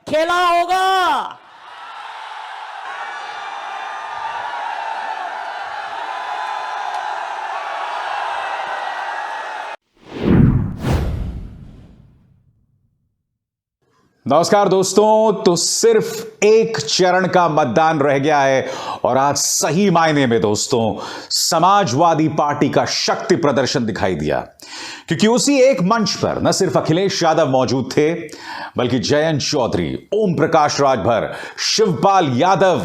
खेला होगा। नमस्कार दोस्तों, तो सिर्फ एक चरण का मतदान रह गया है और आज सही मायने में दोस्तों समाजवादी पार्टी का शक्ति प्रदर्शन दिखाई दिया, क्योंकि उसी एक मंच पर न सिर्फ अखिलेश यादव मौजूद थे बल्कि जयंत चौधरी, ओम प्रकाश राजभर, शिवपाल यादव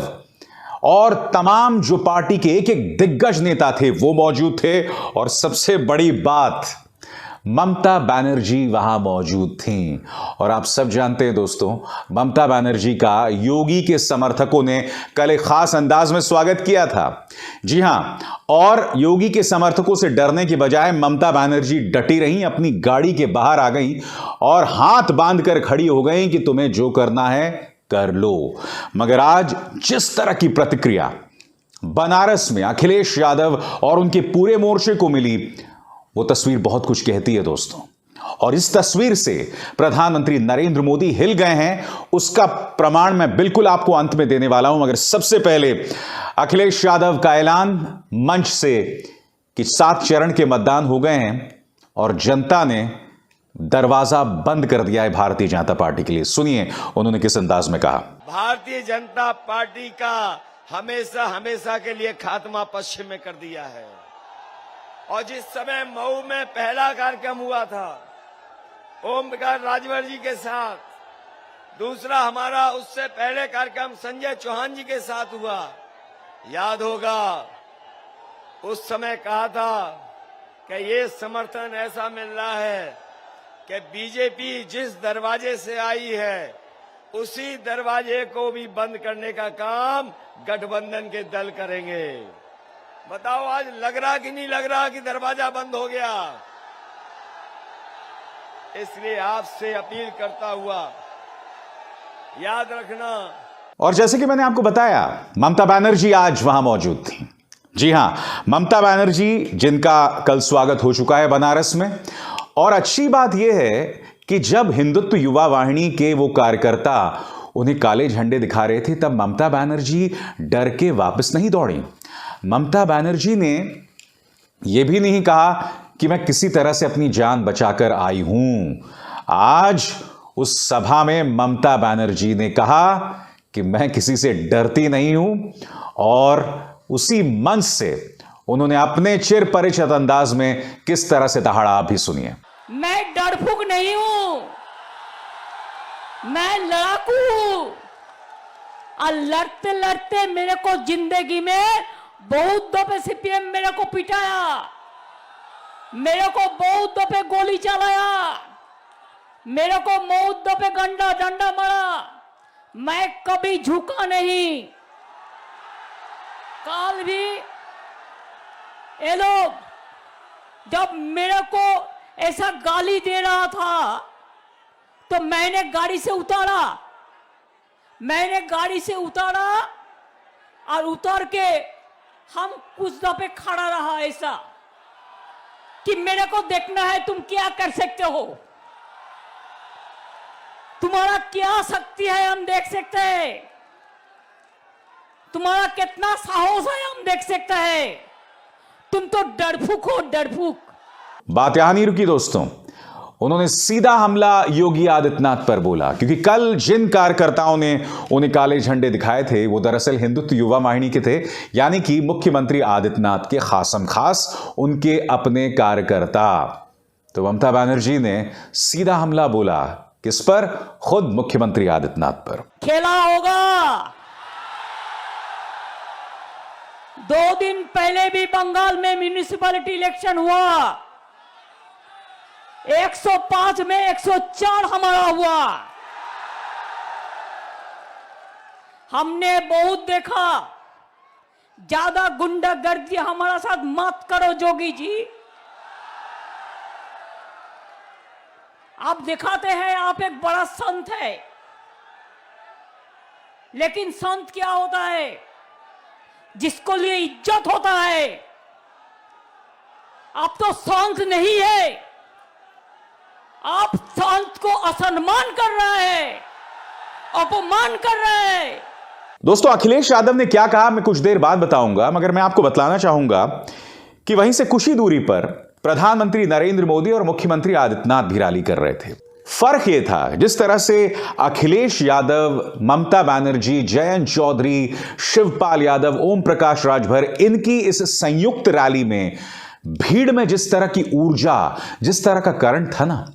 और तमाम जो पार्टी के एक एक दिग्गज नेता थे वो मौजूद थे। और सबसे बड़ी बात, ममता बनर्जी वहां मौजूद थीं। और आप सब जानते हैं दोस्तों, ममता बनर्जी का योगी के समर्थकों ने कल एक खास अंदाज में स्वागत किया था। जी हां, और योगी के समर्थकों से डरने की बजाय ममता बनर्जी डटी रहीं, अपनी गाड़ी के बाहर आ गईं और हाथ बांधकर खड़ी हो गईं कि तुम्हें जो करना है कर लो। मगर आज जिस तरह की प्रतिक्रिया बनारस में अखिलेश यादव और उनके पूरे मोर्चे को मिली, वो तस्वीर बहुत कुछ कहती है दोस्तों। और इस तस्वीर से प्रधानमंत्री नरेंद्र मोदी हिल गए हैं, उसका प्रमाण मैं बिल्कुल आपको अंत में देने वाला हूं। मगर सबसे पहले अखिलेश यादव का ऐलान मंच से कि 7 चरण के मतदान हो गए हैं और जनता ने दरवाजा बंद कर दिया है भारतीय जनता पार्टी के लिए। सुनिए उन्होंने किस अंदाज में कहा। भारतीय जनता पार्टी का हमेशा हमेशा के लिए खात्मा पश्चिम में कर दिया है। और जिस समय मऊ में पहला कार्यक्रम हुआ था ओम प्रकाश राजभर जी के साथ, दूसरा हमारा उससे पहले कार्यक्रम संजय चौहान जी के साथ हुआ, याद होगा उस समय कहा था कि ये समर्थन ऐसा मिल रहा है कि बीजेपी जिस दरवाजे से आई है उसी दरवाजे को भी बंद करने का काम गठबंधन के दल करेंगे। बताओ आज लग रहा कि नहीं लग रहा कि दरवाजा बंद हो गया? इसलिए आपसे अपील करता हुआ याद रखना। और जैसे कि मैंने आपको बताया, ममता बनर्जी आज वहां मौजूद थी। जी हां, ममता बनर्जी जिनका कल स्वागत हो चुका है बनारस में। और अच्छी बात यह है कि जब हिंदुत्व युवा वाहिनी के वो कार्यकर्ता उन्हें काले झंडे दिखा रहे थे, तब ममता बनर्जी डर के वापस नहीं दौड़ी। ममता बनर्जी ने यह भी नहीं कहा कि मैं किसी तरह से अपनी जान बचाकर आई हूं। आज उस सभा में ममता बनर्जी ने कहा कि मैं किसी से डरती नहीं हूं। और उसी मंच से उन्होंने अपने चिर परिचित अंदाज में किस तरह से दहाड़ा, आप भी सुनिए। मैं डरफुक नहीं हूं, मैं लड़ाकू हूं। और लड़ते लड़ते मेरे को जिंदगी में बहुत दफे सीपीएम मेरे को पिटाया, मेरे को बहुत दफे गोली चलाया, मेरे को बहुत दफे गंडा डंडा मारा, मैं कभी झुका नहीं। कल भी ये लोग जब मेरे को ऐसा गाली दे रहा था तो मैंने गाड़ी से उतारा और उतर के हम कुछ दफे खड़ा रहा, ऐसा कि मेरे को देखना है तुम क्या कर सकते हो, तुम्हारा क्या शक्ति है हम देख सकते हैं, तुम्हारा कितना साहस है हम देख सकते हैं, तुम तो डरफुक हो, डरफुक। बात यहां नहीं रुकी दोस्तों, उन्होंने सीधा हमला योगी आदित्यनाथ पर बोला, क्योंकि कल जिन कार्यकर्ताओं ने उन्हें काले झंडे दिखाए थे वो दरअसल हिंदुत्व युवा वाहिनी के थे, यानी कि मुख्यमंत्री आदित्यनाथ के खासम खास उनके अपने कार्यकर्ता। तो ममता बनर्जी ने सीधा हमला बोला, किस पर? खुद मुख्यमंत्री आदित्यनाथ पर। खेला होगा। 2 दिन पहले भी बंगाल में म्युनिसिपैलिटी इलेक्शन हुआ, 105 में 104 हमारा हुआ। हमने बहुत देखा, ज्यादा गुंडागर्दी हमारा साथ मत करो जोगी जी। आप दिखाते हैं आप एक बड़ा संत है, लेकिन संत क्या होता है? जिसको लिए इज्जत होता है। आप तो संत नहीं है, आप संत को असम्मान कर रहा है, अपमान कर रहे हैं। दोस्तों, अखिलेश यादव ने क्या कहा मैं कुछ देर बाद बताऊंगा, मगर मैं आपको बतलाना चाहूंगा कि वहीं से कुछ ही दूरी पर प्रधानमंत्री नरेंद्र मोदी और मुख्यमंत्री आदित्यनाथ भी रैली कर रहे थे। फर्क यह था, जिस तरह से अखिलेश यादव, ममता बनर्जी, जयंत चौधरी, शिवपाल यादव, ओम प्रकाश राजभर, इनकी इस संयुक्त रैली में भीड़ में जिस तरह की ऊर्जा, जिस तरह का करंट था ना,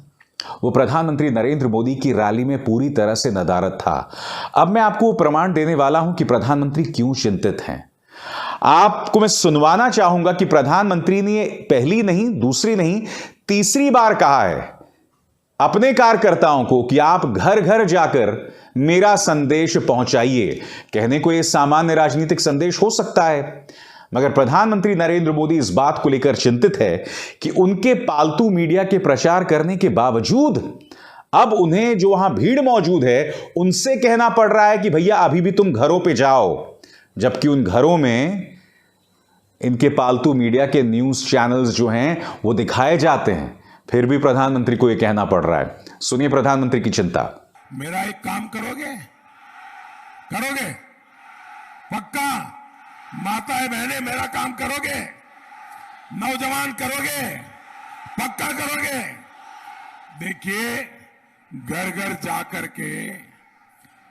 वो प्रधानमंत्री नरेंद्र मोदी की रैली में पूरी तरह से नदारद था। अब मैं आपको प्रमाण देने वाला हूं कि प्रधानमंत्री क्यों चिंतित हैं। आपको मैं सुनवाना चाहूंगा कि प्रधानमंत्री ने पहली नहीं, दूसरी नहीं, तीसरी बार कहा है अपने कार्यकर्ताओं को कि आप घर घर जाकर मेरा संदेश पहुंचाइए। कहने को यह सामान्य राजनीतिक संदेश हो सकता है, मगर प्रधानमंत्री नरेंद्र मोदी इस बात को लेकर चिंतित है कि उनके पालतू मीडिया के प्रचार करने के बावजूद अब उन्हें जो वहां भीड़ मौजूद है उनसे कहना पड़ रहा है कि भैया अभी भी तुम घरों पे जाओ, जबकि उन घरों में इनके पालतू मीडिया के न्यूज चैनल्स जो हैं वो दिखाए जाते हैं। फिर भी प्रधानमंत्री को यह कहना पड़ रहा है। सुनिए प्रधानमंत्री की चिंता। मेरा एक काम करोगे? करोगे? पक्का? माताएं बहनें मेरा काम करोगे? नौजवान करोगे? पक्का करोगे? देखिए, घर घर जाकर के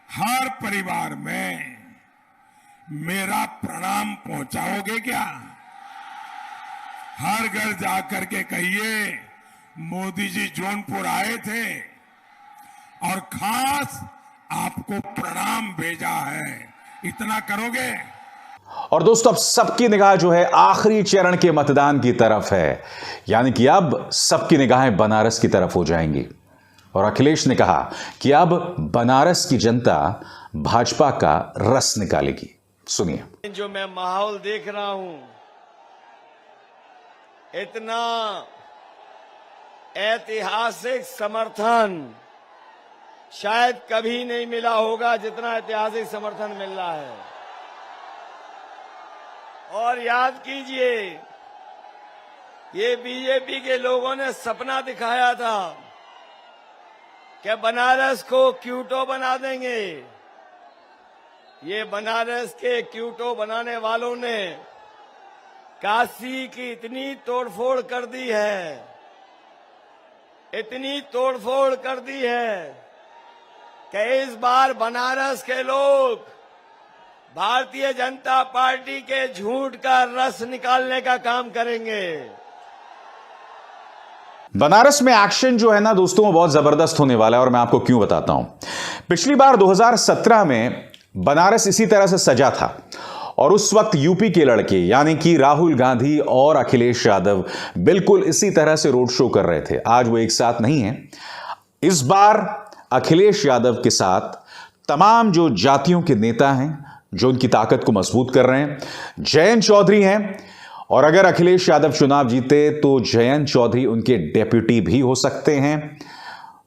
हर परिवार में मेरा प्रणाम पहुंचाओगे क्या? हर घर जाकर के कहिए मोदी जी जौनपुर आए थे और खास आपको प्रणाम भेजा है। इतना करोगे? और दोस्तों, अब सबकी निगाह जो है आखिरी चरण के मतदान की तरफ है, यानी कि अब सबकी निगाहें बनारस की तरफ हो जाएंगी। और अखिलेश ने कहा कि अब बनारस की जनता भाजपा का रस निकालेगी। सुनिए। जो मैं माहौल देख रहा हूं, इतना ऐतिहासिक समर्थन शायद कभी नहीं मिला होगा जितना ऐतिहासिक समर्थन मिल रहा है। और याद कीजिए, ये बीजेपी के लोगों ने सपना दिखाया था कि बनारस को क्यूटो बना देंगे। ये बनारस के क्यूटो बनाने वालों ने काशी की इतनी तोड़फोड़ कर दी है, इतनी तोड़फोड़ कर दी है कि इस बार बनारस के लोग भारतीय जनता पार्टी के झूठ का रस निकालने का काम करेंगे। बनारस में एक्शन जो है ना दोस्तों, वो बहुत जबरदस्त होने वाला है और मैं आपको क्यों बताता हूं। पिछली बार 2017 में बनारस इसी तरह से सजा था और उस वक्त यूपी के लड़के यानी कि राहुल गांधी और अखिलेश यादव बिल्कुल इसी तरह से रोड शो कर रहे थे। आज वो एक साथ नहीं है। इस बार अखिलेश यादव के साथ तमाम जो जातियों के नेता हैं जो उनकी ताकत को मजबूत कर रहे हैं, जयंत चौधरी हैं, और अगर अखिलेश यादव चुनाव जीते तो जयंत चौधरी उनके डेप्यूटी भी हो सकते हैं।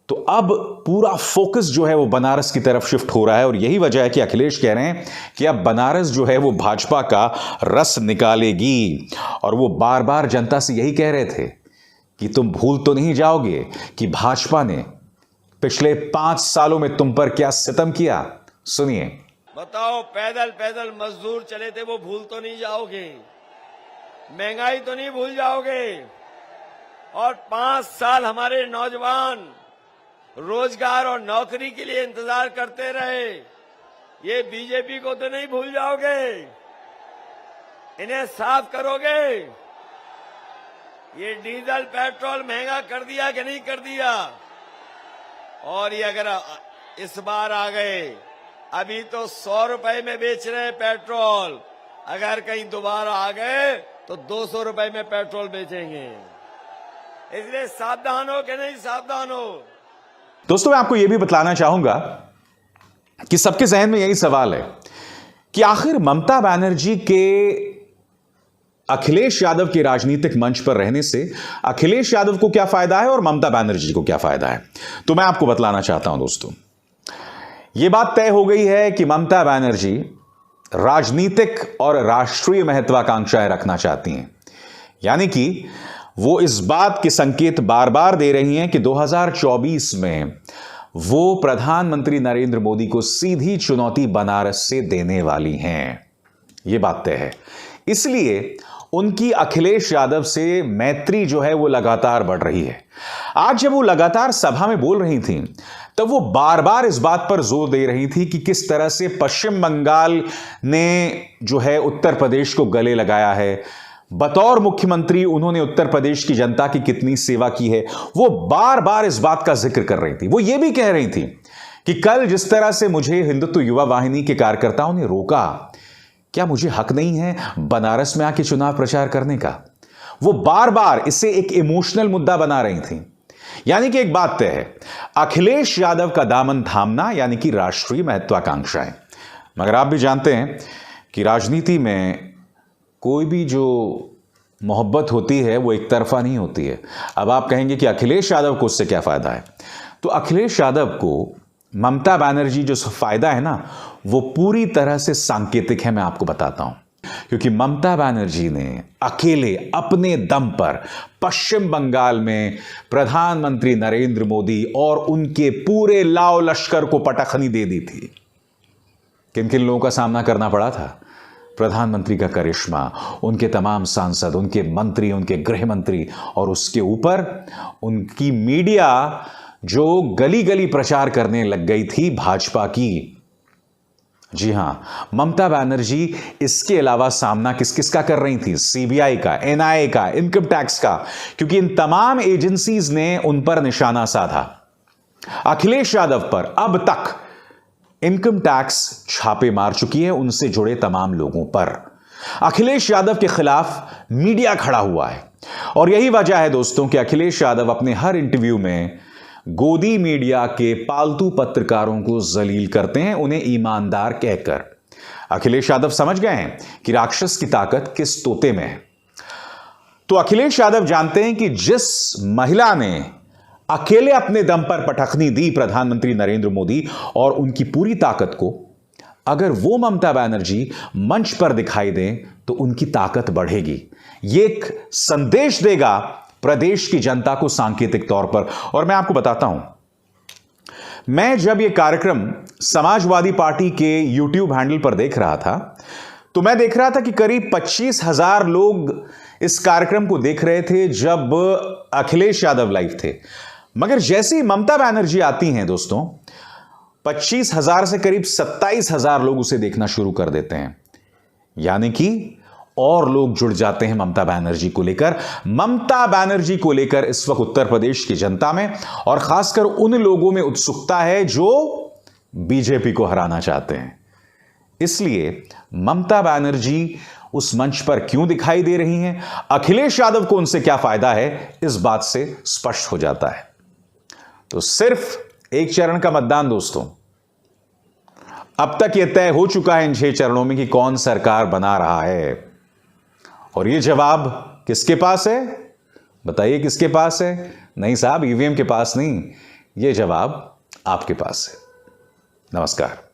तो अब पूरा फोकस जो है वो बनारस की तरफ शिफ्ट हो रहा है और यही वजह है कि अखिलेश कह रहे हैं कि अब बनारस जो है वो भाजपा का रस निकालेगी। और वो बार बार जनता से यही कह रहे थे कि तुम भूल तो नहीं जाओगे कि भाजपा ने पिछले 5 सालों में तुम पर क्या सितम किया। सुनिए। बताओ, पैदल पैदल मजदूर चले थे, वो भूल तो नहीं जाओगे? महंगाई तो नहीं भूल जाओगे? और 5 साल हमारे नौजवान रोजगार और नौकरी के लिए इंतजार करते रहे, ये बीजेपी को तो नहीं भूल जाओगे? इन्हें साफ करोगे? ये डीजल पेट्रोल महंगा कर दिया कि नहीं कर दिया? और ये अगर इस बार आ गए, अभी तो 100 रुपए में बेच रहे हैं पेट्रोल, अगर कहीं दोबारा आ गए तो 200 रुपए में पेट्रोल बेचेंगे। इसलिए सावधान हो कि नहीं सावधान हो? दोस्तों, मैं आपको यह भी बतलाना चाहूंगा कि सबके जहन में यही सवाल है कि आखिर ममता बनर्जी के अखिलेश यादव के राजनीतिक मंच पर रहने से अखिलेश यादव को क्या फायदा है और ममता बनर्जी को क्या फायदा है। तो मैं आपको बतलाना चाहता हूं दोस्तों, यह बात तय हो गई है कि ममता बनर्जी राजनीतिक और राष्ट्रीय महत्वाकांक्षाएं रखना चाहती हैं, यानी कि वो इस बात के संकेत बार बार दे रही हैं कि 2024 में वो प्रधानमंत्री नरेंद्र मोदी को सीधी चुनौती बनारस से देने वाली हैं। यह बात तय है। इसलिए उनकी अखिलेश यादव से मैत्री जो है वो लगातार बढ़ रही है। आज जब वो लगातार सभा में बोल रही थी तब वो बार बार इस बात पर जोर दे रही थी कि किस तरह से पश्चिम बंगाल ने जो है उत्तर प्रदेश को गले लगाया है। बतौर मुख्यमंत्री उन्होंने उत्तर प्रदेश की जनता की कितनी सेवा की है, वो बार बार इस बात का जिक्र कर रही थी। वो ये भी कह रही थी कि कल जिस तरह से मुझे हिंदुत्व युवा वाहिनी के कार्यकर्ताओं ने रोका, क्या मुझे हक नहीं है बनारस में आके चुनाव प्रचार करने का। वो बार बार इसे एक इमोशनल मुद्दा बना रही थी। यानी कि एक बात तय है, अखिलेश यादव का दामन थामना यानी कि राष्ट्रीय महत्वाकांक्षा है। मगर आप भी जानते हैं कि राजनीति में कोई भी जो मोहब्बत होती है वो एक तरफा नहीं होती है। अब आप कहेंगे कि अखिलेश यादव को उससे क्या फायदा है, तो अखिलेश यादव को ममता बनर्जी जो फायदा है ना, वो पूरी तरह से सांकेतिक है। मैं आपको बताता हूं, क्योंकि ममता बनर्जी ने अकेले अपने दम पर पश्चिम बंगाल में प्रधानमंत्री नरेंद्र मोदी और उनके पूरे लाव लश्कर को पटखनी दे दी थी। किन किन लोगों का सामना करना पड़ा था? प्रधानमंत्री का करिश्मा, उनके तमाम सांसद, उनके मंत्री, उनके गृह मंत्री, और उसके ऊपर उनकी मीडिया जो गली गली प्रचार करने लग गई थी भाजपा की। जी हां, ममता बनर्जी इसके अलावा सामना किस किस का कर रही थी? सीबीआई का, एनआईए का, इनकम टैक्स का, क्योंकि इन तमाम एजेंसीज ने उन पर निशाना साधा। अखिलेश यादव पर अब तक इनकम टैक्स छापे मार चुकी है, उनसे जुड़े तमाम लोगों पर। अखिलेश यादव के खिलाफ मीडिया खड़ा हुआ है, और यही वजह है दोस्तों कि अखिलेश यादव अपने हर इंटरव्यू में गोदी मीडिया के पालतू पत्रकारों को जलील करते हैं, उन्हें ईमानदार कहकर। अखिलेश यादव समझ गए हैं कि राक्षस की ताकत किस तोते में है। तो अखिलेश यादव जानते हैं कि जिस महिला ने अकेले अपने दम पर पटखनी दी प्रधानमंत्री नरेंद्र मोदी और उनकी पूरी ताकत को, अगर वो ममता बनर्जी मंच पर दिखाई दें तो उनकी ताकत बढ़ेगी। ये एक संदेश देगा प्रदेश की जनता को सांकेतिक तौर पर। और मैं आपको बताता हूं, मैं जब यह कार्यक्रम समाजवादी पार्टी के YouTube हैंडल पर देख रहा था तो मैं देख रहा था कि करीब 25,000 लोग इस कार्यक्रम को देख रहे थे जब अखिलेश यादव लाइव थे। मगर जैसे ही ममता बनर्जी आती हैं दोस्तों, 25,000 से करीब 27,000 लोग उसे देखना शुरू कर देते हैं। यानी कि और लोग जुड़ जाते हैं ममता बनर्जी को लेकर। ममता बनर्जी को लेकर इस वक्त उत्तर प्रदेश की जनता में और खासकर उन लोगों में उत्सुकता है जो बीजेपी को हराना चाहते हैं। इसलिए ममता बनर्जी उस मंच पर क्यों दिखाई दे रही हैं, अखिलेश यादव को उनसे क्या फायदा है, इस बात से स्पष्ट हो जाता है। तो सिर्फ एक चरण का मतदान दोस्तों। अब तक यह तय हो चुका है इन 6 चरणों में कि कौन सरकार बना रहा है, और यह जवाब किसके पास है? बताइए किसके पास है? नहीं साहब, ईवीएम के पास नहीं, यह जवाब आपके पास है। नमस्कार।